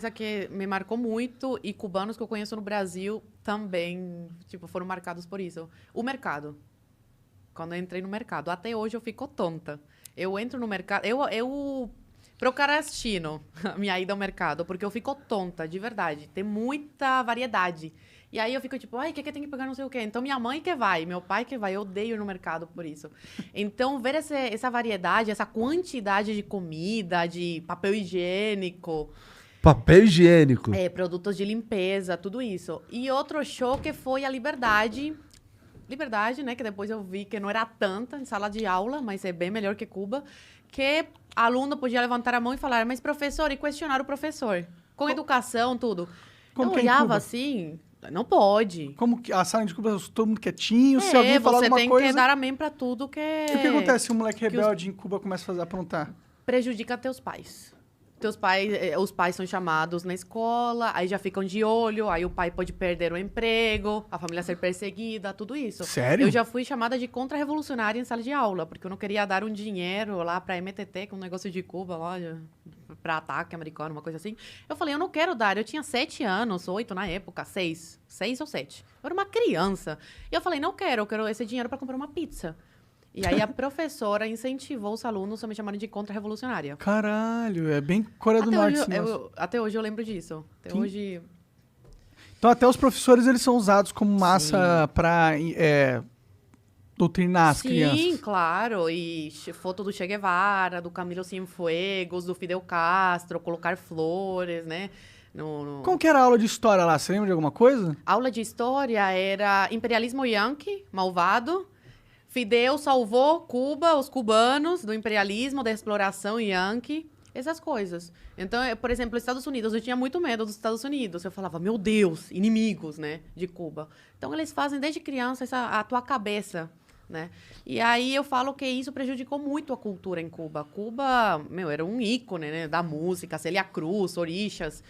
Coisa que me marcou muito e cubanos que eu conheço no Brasil também, tipo, foram marcados por isso. O mercado. Quando eu entrei no mercado, até hoje eu fico tonta. Eu entro no mercado, eu procrastino a minha ida ao mercado, porque eu fico tonta, de verdade. Tem muita variedade. E aí eu fico tipo, ai, o que tem que pegar não sei o quê. Então minha mãe que vai, meu pai que vai, eu odeio ir no mercado por isso. Então ver essa variedade, essa quantidade de comida, de papel higiênico, Papel higiênico. produtos de limpeza, tudo isso. E outro choque foi a liberdade. Liberdade, né? Que depois eu vi que não era tanta em sala de aula, mas é bem melhor que Cuba. Que aluno podia levantar a mão e falar, mas professor, e questionar o professor. Com educação, tudo. Como Eu que é em olhava Cuba? assim, não pode. Como que a sala de Cuba, todo mundo quietinho, se alguém falar Você alguma tem coisa... que dar amém pra tudo que E o que acontece se um moleque que os- rebelde em Cuba começa a aprontar? prejudica teus pais. Teus pais, os pais são chamados na escola, aí já ficam de olho, aí o pai pode perder o emprego, a família ser perseguida, tudo isso. Sério? Eu já fui chamada de contra-revolucionária em sala de aula, porque eu não queria dar um dinheiro lá pra MTT, que é um negócio de Cuba lá, pra ataque americano, uma coisa assim. Eu falei, eu não quero dar. Eu tinha 7 anos, 8 na época, 6 ou 7. Eu era uma criança. E eu falei, não quero, eu quero esse dinheiro pra comprar uma pizza. E aí a professora incentivou os alunos a me chamarem de contra-revolucionária. Caralho, é bem Coreia do Até Norte hoje, esse negócio. até hoje eu lembro disso. Até Sim. hoje. Então até os professores, eles são usados como massa pra doutrinar as Sim, crianças. claro. E foto do Che Guevara, do Camilo Cienfuegos, do Fidel Castro, colocar flores, né? Como que era a aula de história lá? Você lembra de alguma coisa? Aula de história era imperialismo yankee, malvado. Fidel salvou Cuba, os cubanos, do imperialismo, da exploração yankee, essas coisas. Então, por exemplo, os Estados Unidos, eu tinha muito medo dos Estados Unidos. Eu falava, meu Deus, inimigos, né, de Cuba. Então, eles fazem desde criança a tua cabeça, né? E aí eu falo que isso prejudicou muito a cultura em Cuba. Cuba, meu, era um ícone, né, da música, Célia Cruz, Orixás.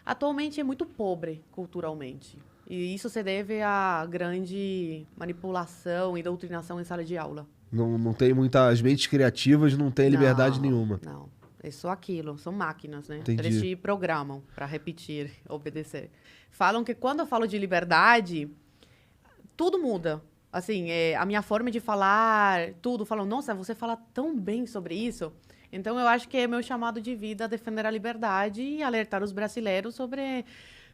Atualmente é muito pobre culturalmente. E isso se deve à grande manipulação e doutrinação em sala de aula. Não tem muitas mentes criativas, não tem liberdade nenhuma. Não, é só aquilo, são máquinas, né? Entendi. Eles te programam para repetir, obedecer. Falam que quando eu falo de liberdade, tudo muda. Assim, a minha forma de falar, tudo. Falam, nossa, você fala tão bem sobre isso. Então, eu acho que é meu chamado de vida defender a liberdade e alertar os brasileiros sobre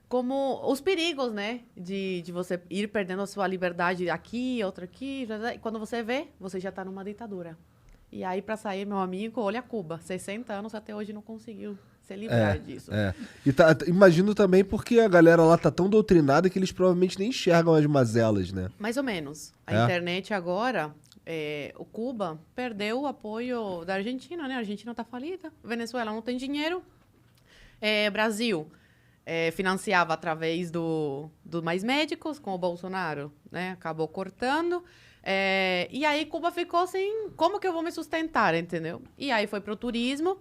como os perigos, né? De você ir perdendo a sua liberdade aqui, outra aqui. E quando você vê, você já está numa ditadura. E aí, para sair, meu amigo, olha Cuba. 60 anos até hoje não conseguiu se livrar disso. E imagino também porque a galera lá tá tão doutrinada que eles provavelmente nem enxergam as mazelas, né? Mais ou menos. A É? internet agora, o Cuba perdeu o apoio da Argentina, né? A Argentina está falida. Venezuela não tem dinheiro. Brasil financiava através do Mais Médicos com o Bolsonaro, né? Acabou cortando. E aí Cuba ficou assim, como que eu vou me sustentar, entendeu? E aí foi pro turismo.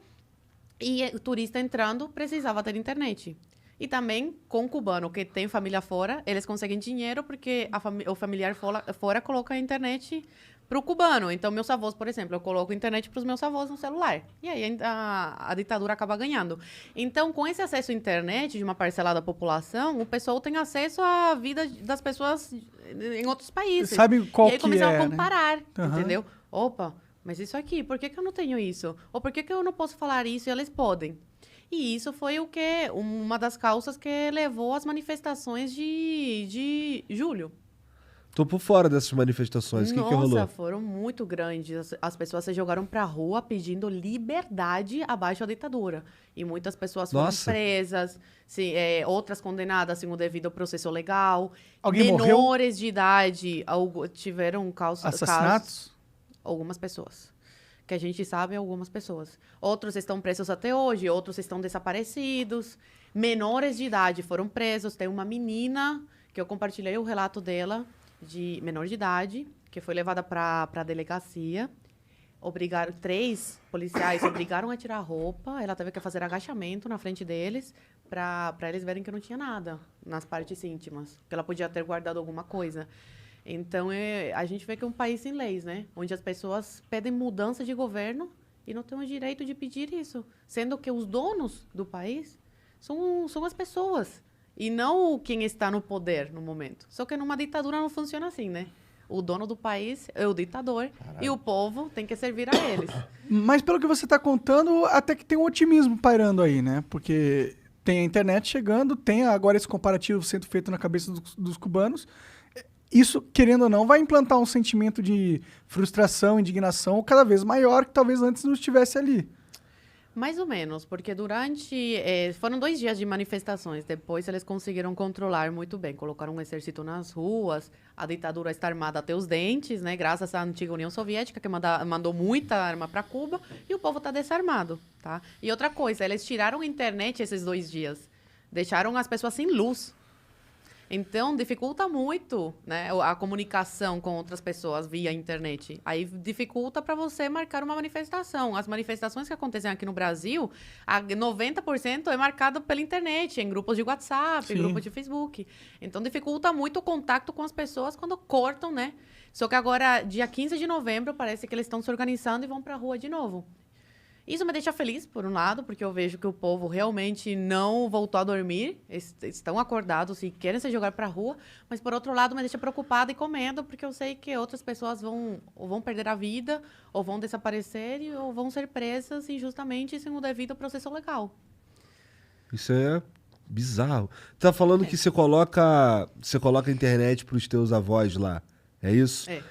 E o turista entrando precisava ter internet. E também, com o cubano que tem família fora, eles conseguem dinheiro porque o familiar fora coloca a internet para o cubano. Então, meus avós, por exemplo, eu coloco internet para os meus avós no celular. E aí a ditadura acaba ganhando. Então, com esse acesso à internet de uma parcela da população, o pessoal tem acesso à vida das pessoas em outros países. Sabe qual e aí que começaram é, a né? comparar, Aham. entendeu? Opa, mas isso aqui, por que eu não tenho isso? Ou por que eu não posso falar isso e eles podem? E isso foi uma das causas que levou às manifestações de julho. Tô por fora dessas manifestações. O que rolou? Nossa, foram muito grandes. As pessoas se jogaram pra rua pedindo liberdade abaixo da ditadura. E muitas pessoas foram Nossa. presas, outras condenadas sem o devido processo legal. Alguém morreu? Menores de idade tiveram casos. Assassinatos? Algumas pessoas. Que a gente sabe, algumas pessoas. Outros estão presos até hoje, outros estão desaparecidos. Menores de idade foram presos. Tem uma menina, que eu compartilhei o relato dela, de menor de idade, que foi levada para a delegacia. 3 policiais obrigaram a tirar a roupa. Ela teve que fazer agachamento na frente deles, para eles verem que não tinha nada nas partes íntimas. Que ela podia ter guardado alguma coisa. Então, a gente vê que é um país sem leis, né? Onde as pessoas pedem mudança de governo e não têm o direito de pedir isso. Sendo que os donos do país são as pessoas. E não quem está no poder no momento. Só que numa ditadura não funciona assim, né? O dono do país é o ditador e o povo tem que servir a eles. Mas pelo que você está contando, até que tem um otimismo pairando aí, né? Porque tem a internet chegando, tem agora esse comparativo sendo feito na cabeça dos cubanos. Isso, querendo ou não, vai implantar um sentimento de frustração, indignação cada vez maior que talvez antes não estivesse ali. Mais ou menos, porque foram 2 dias de manifestações. Depois eles conseguiram controlar muito bem. Colocaram um exército nas ruas, a ditadura está armada até os dentes, né? Graças à antiga União Soviética, que mandou muita arma para Cuba, e o povo está desarmado, tá? E outra coisa, eles tiraram a internet esses 2 dias. Deixaram as pessoas sem luz. Então, dificulta muito, né, a comunicação com outras pessoas via internet. Aí dificulta para você marcar uma manifestação. As manifestações que acontecem aqui no Brasil, 90% é marcado pela internet, em grupos de WhatsApp, em grupos de Facebook. Então, dificulta muito o contato com as pessoas quando cortam, né? Só que agora, dia 15 de novembro, parece que eles estão se organizando e vão para a rua de novo. Isso me deixa feliz, por um lado, porque eu vejo que o povo realmente não voltou a dormir, estão acordados e querem se jogar para a rua, mas, por outro lado, me deixa preocupada e com medo, porque eu sei que outras pessoas vão perder a vida, ou vão desaparecer, ou vão ser presas injustamente sem o devido processo legal. Isso é bizarro. Tá falando que você coloca a internet pros teus avós lá, é isso? É.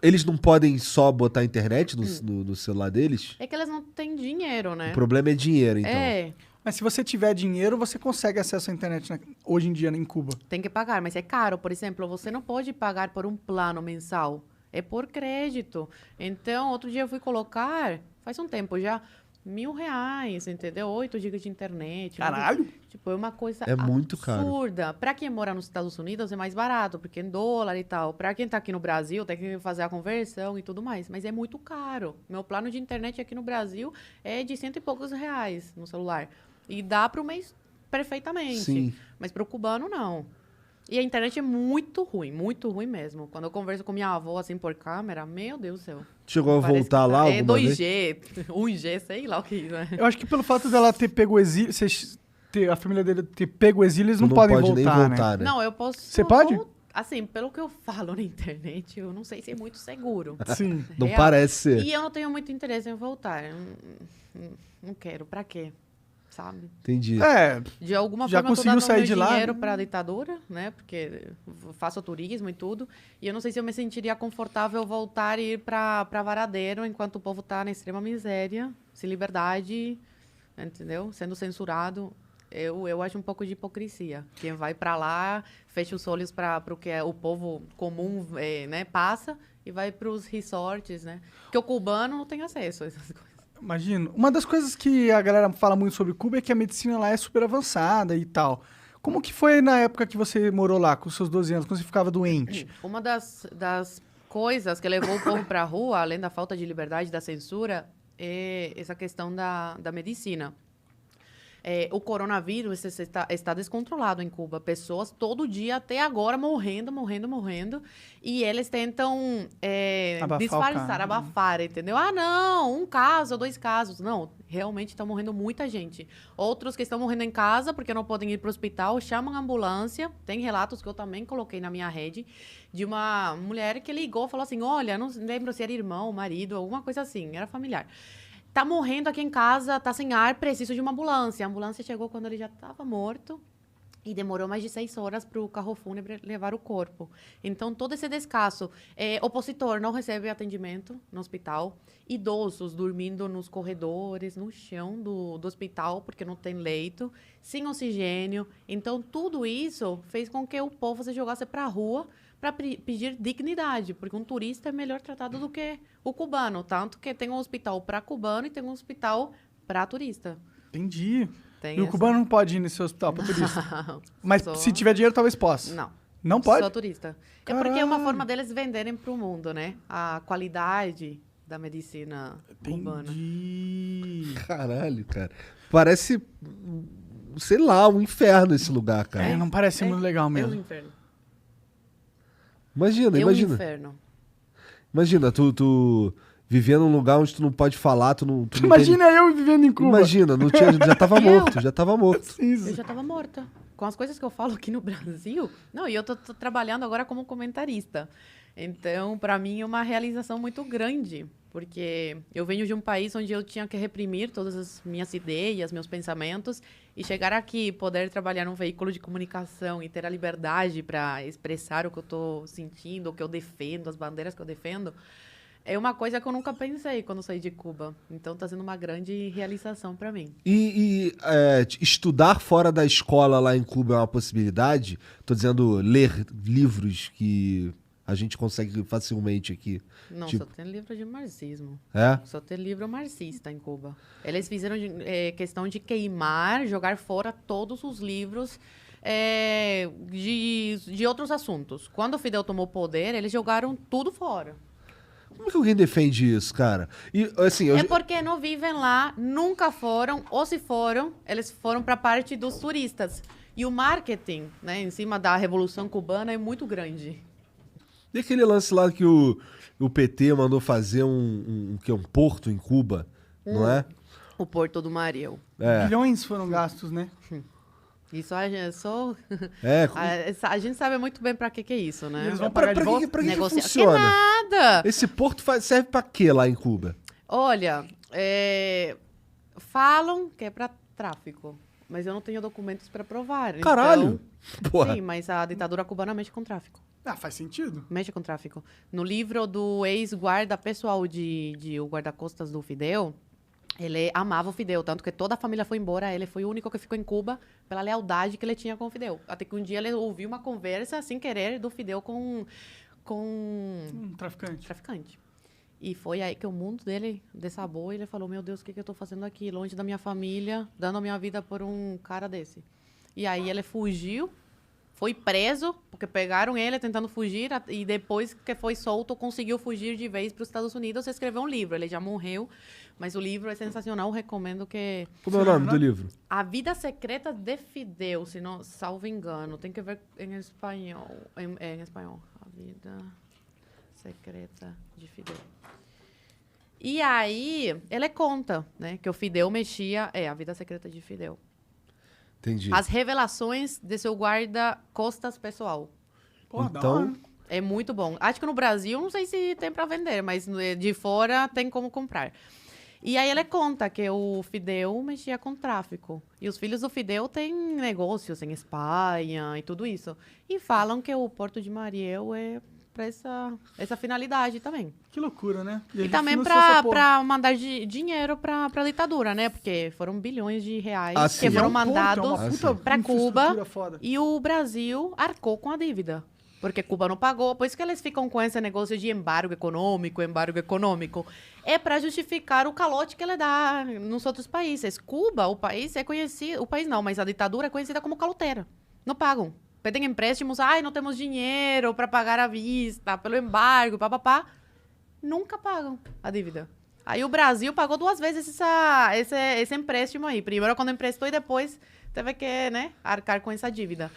Eles não podem só botar a internet no celular deles? É que eles não têm dinheiro, né? O problema é dinheiro, então. É, Mas se você tiver dinheiro, você consegue acesso à internet hoje em dia em Cuba. tem que pagar, mas é caro. Por exemplo, você não pode pagar por um plano mensal. É por crédito. Então, outro dia eu fui colocar, faz um tempo já, R$1.000, entendeu? 8 GB de internet. Caralho! Tipo, é uma coisa É muito caro. absurda. Para quem mora nos Estados Unidos é mais barato, porque é em dólar e tal. Para quem tá aqui no Brasil, tem que fazer a conversão e tudo mais. Mas é muito caro. Meu plano de internet aqui no Brasil é de R$100 e poucos no celular. E dá para o mês perfeitamente. Sim. Mas para o cubano, não. E a internet é muito ruim mesmo. Quando eu converso com minha avó, assim, por câmera, meu Deus do céu. Chegou a Parece voltar que lá é alguma 2G, 1G, sei lá o que é, né? Eu acho que pelo fato dela ter pego o exílio, a família dele ter pego o exílio, eles Tu não podem pode voltar, nem né? voltar, né? Não, eu posso... Você pode? Assim, pelo que eu falo na internet, eu não sei se é muito seguro. Sim. Não Real. parece ser. E eu não tenho muito interesse em voltar. Não quero, pra quê? Sabe? Entendi. É, De alguma Já forma, eu tô conseguiu dando sair meu de lá, dinheiro né? para a ditadura, né? Porque eu faço turismo e tudo. E eu não sei se eu me sentiria confortável voltar e ir para Varadeiro enquanto o povo tá na extrema miséria, sem liberdade, entendeu? Sendo censurado. Eu acho um pouco de hipocrisia. Quem vai para lá, fecha os olhos para o que o povo comum né, passa e vai para os resorts, né? Porque o cubano não tem acesso a essas coisas. imagino. Uma das coisas que a galera fala muito sobre Cuba é que a medicina lá é super avançada e tal. Como que foi na época que você morou lá, com seus 12 anos, quando você ficava doente? Uma das coisas que levou o povo para a rua, além da falta de liberdade, da censura, é essa questão da medicina. O coronavírus está descontrolado em Cuba. Pessoas todo dia, até agora, morrendo. E eles tentam disfarçar, abafar, entendeu? Ah, não, 1 caso, 2 casos. Não, realmente estão morrendo muita gente. Outros que estão morrendo em casa porque não podem ir para o hospital, chamam a ambulância. Tem relatos que eu também coloquei na minha rede de uma mulher que ligou e falou assim, olha, não lembro se era irmão, marido, alguma coisa assim, era familiar. Tá morrendo aqui em casa, tá sem ar, preciso de uma ambulância. A ambulância chegou quando ele já estava morto e demorou mais de 6 horas para o carro fúnebre levar o corpo. Então, todo esse descaso. Opositor não recebe atendimento no hospital. Idosos dormindo nos corredores, no chão do hospital, porque não tem leito, sem oxigênio. Então, tudo isso fez com que o povo se jogasse para a rua para pedir dignidade, porque um turista é melhor tratado do que o cubano, tanto que tem um hospital para cubano e tem um hospital para turista. Entendi. Tem E o essa. cubano não pode ir nesse hospital pra turista. Não, Mas só- se tiver dinheiro, talvez possa. Não. Não pode? Só turista. É porque é uma Caralho. forma deles venderem para o mundo, né? A qualidade da medicina cubana. Entendi. Caralho, cara. Parece, sei lá, um inferno esse lugar, cara. É, não parece muito legal É um mesmo. inferno. Imagina, É um imagina. inferno. Imagina, tu Viver num lugar onde tu não pode falar, tu não Imagina eu vivendo em Cuba. Imagina, já tava morto, já tava morto. Eu já tava morta. Com as coisas que eu falo aqui no Brasil. Não, e eu tô trabalhando agora como comentarista. Então, para mim, é uma realização muito grande. Porque eu venho de um país onde eu tinha que reprimir todas as minhas ideias, meus pensamentos. E chegar aqui, poder trabalhar num veículo de comunicação e ter a liberdade para expressar o que eu tô sentindo, o que eu defendo, as bandeiras que eu defendo. É uma coisa que eu nunca pensei quando saí de Cuba. Então, está sendo uma grande realização para mim. Estudar fora da escola lá em Cuba é uma possibilidade? Tô dizendo, ler livros que a gente consegue facilmente aqui. Não, tipo... só tem livro de marxismo. É? Só tem livro marxista em Cuba. Eles fizeram questão de queimar, jogar fora todos os livros de outros assuntos. Quando o Fidel tomou poder, eles jogaram tudo fora. Como que alguém defende isso, cara? E, assim, É porque não vivem lá, nunca foram, ou se foram, eles foram para a parte dos turistas. E o marketing, né, em cima da Revolução Cubana é muito grande. E aquele lance lá que o PT mandou fazer um porto em Cuba, não é? O Porto do Mariel. Bilhões foram gastos, né? Isso a gente sabe muito bem pra que é isso, né? E eles vão pagar de volta? Pra que Negociar. funciona? Que nada! Esse porto serve pra quê lá em Cuba? Olha, falam que é pra tráfico, mas eu não tenho documentos pra provar. Caralho! Então, Porra. sim, mas a ditadura cubana mexe com tráfico. Ah, faz sentido. Mexe com tráfico. No livro do ex-guarda pessoal o guarda-costas do Fidel, ele amava o Fidel, tanto que toda a família foi embora, ele foi o único que ficou em Cuba pela lealdade que ele tinha com o Fidel. Até que um dia ele ouviu uma conversa, sem querer, do Fidel com Um traficante. E foi aí que o mundo dele desabou e ele falou, meu Deus, o que eu estou fazendo aqui, longe da minha família, dando a minha vida por um cara desse. E aí ele fugiu, foi preso, porque pegaram ele tentando fugir, e depois que foi solto, conseguiu fugir de vez para os Estados Unidos e escreveu um livro. Ele já morreu, mas o livro é sensacional, recomendo que... Como é o nome do livro? A Vida Secreta de Fidel, se não salvo engano. Tem que ver em espanhol. Em espanhol. A Vida Secreta de Fidel. E aí, ele conta, né, que o Fidel mexia... A Vida Secreta de Fidel. Entendi. As revelações de seu guarda-costas pessoal. Pô, Então- da hora. É muito bom. Acho que no Brasil, não sei se tem para vender, mas de fora tem como comprar. E aí ele conta que o Fidel mexia com tráfico. E os filhos do Fidel têm negócios em Espanha e tudo isso. E falam que o Porto de Mariel é para essa finalidade também. Que loucura, né? E ele também financiou essa porra. para mandar dinheiro para a ditadura, né? Porque foram bilhões de reais Ah, sim. que foram É um ponto, mandados é uma puta para Cuba. infraestrutura foda. E o Brasil arcou com a dívida. Porque Cuba não pagou. Por isso que eles ficam com esse negócio de embargo econômico. É para justificar o calote que ele dá nos outros países. Cuba, o país é conhecido... O país não, mas a ditadura é conhecida como caloteira. Não pagam. Pedem empréstimos. Não temos dinheiro para pagar à vista, pelo embargo, papapá. Nunca pagam a dívida. Aí o Brasil pagou 2 vezes esse empréstimo aí. Primeiro quando emprestou e depois teve que, né, arcar com essa dívida.